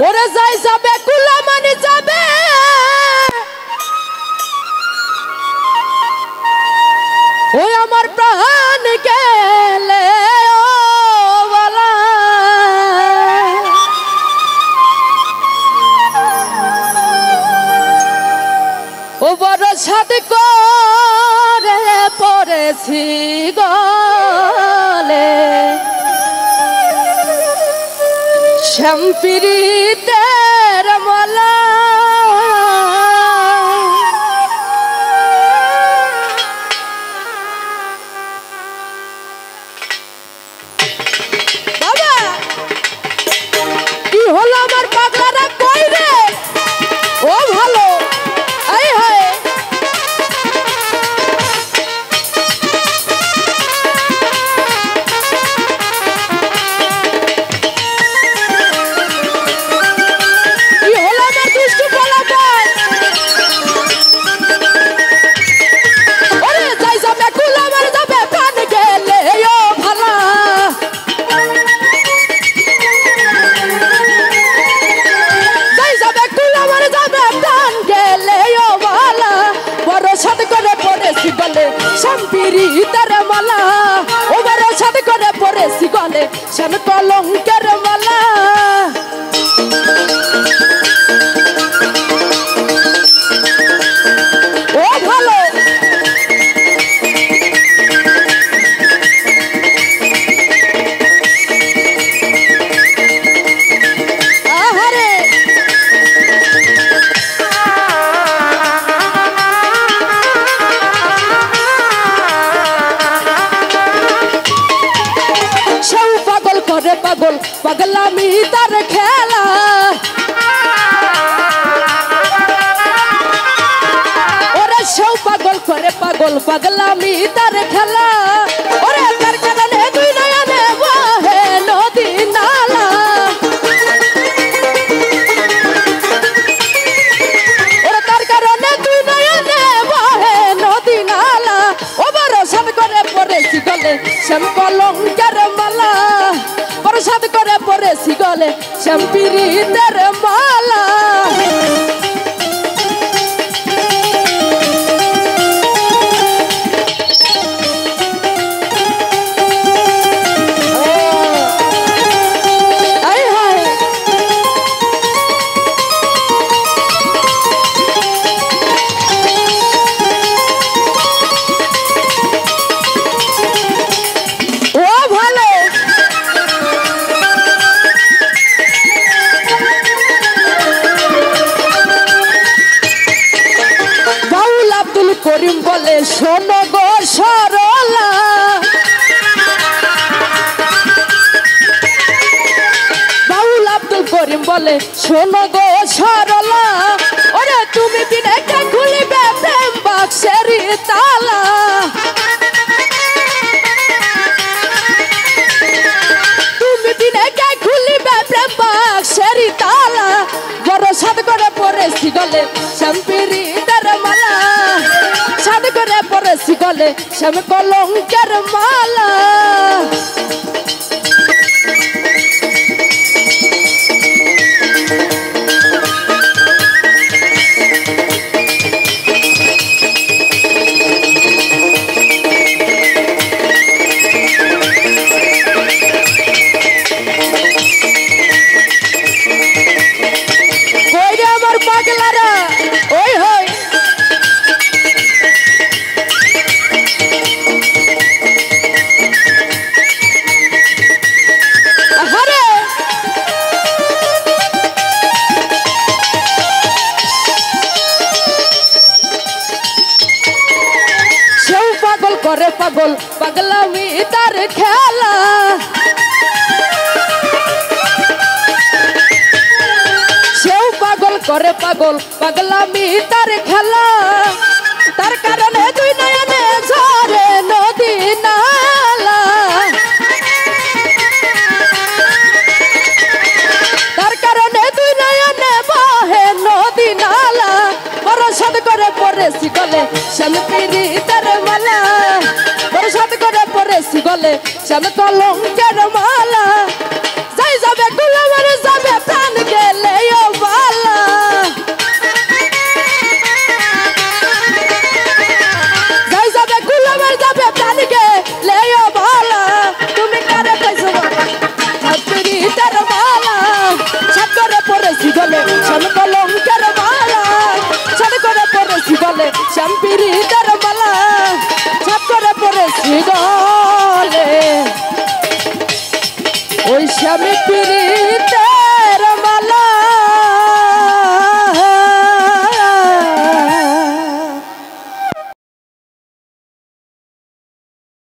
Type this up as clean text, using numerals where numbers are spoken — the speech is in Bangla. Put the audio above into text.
ওরে যাই যাবে কুলামানি যাবে ওই আমার প্রাণ গেলে ও বড় সাদ করে পড়েছি গলে শ্যামপিরিতের মালা বাবা কি হলো আমার পাগলারা কই রে ও ভালো আই হায় সম্পিরিতের মালা ও বড় সাদ করে পড়েছি গলে শ্যাম কলঙ্কের মালা ও ভালো আহারে করে পাগল পাগলামি তার খেলা ওরে সব পাগল করে পাগল পাগলামি তার খেলা ওরে তার কারণে দুই নয়নে বহে নদী নালা ওরে তার কারণে দুই নয়নে বহে নদী নালা ও বড় সাদ করে পড়েছি গলে শ্যাম কলঙ্কের মালা প্রসাদ করে পড়েছি গলে শ্যামপিরিতের মালা করিম বলে শোনো গো সরলা বাউল আব্দুল করিম বলে শোনো গো সরলা ওরে তুমি বিনে কে খুলিবে প্রেম বাক্সের তালা তুমি বিনে কে খুলিবে প্রেম বাক্সের তালা বড় সাদ করে পড়েছি গলে শ্যামপিরিতের মালা সাদ করে পড়েছি গলে শ্যাম কলঙ্কের মালা কই রে আমার পাগলারা ওই হয় করে পাগল পাগলামি তার খেলা সেও পাগল করে পাগল পাগলামি তার খেলা তার কারণে দুই নয়নে ঝরে নদী নালা তার কারণে দুই নয়নে বহে নদী নালা বড় সাদ করে পড়েছি গলে শ্যামপিরিতের মালা বড় সাদ করে পড়েছি গলে শ্যাম কলঙ্কের মালা যাই যাবে গুলামের যাবে প্রাণ গেলে ফিরে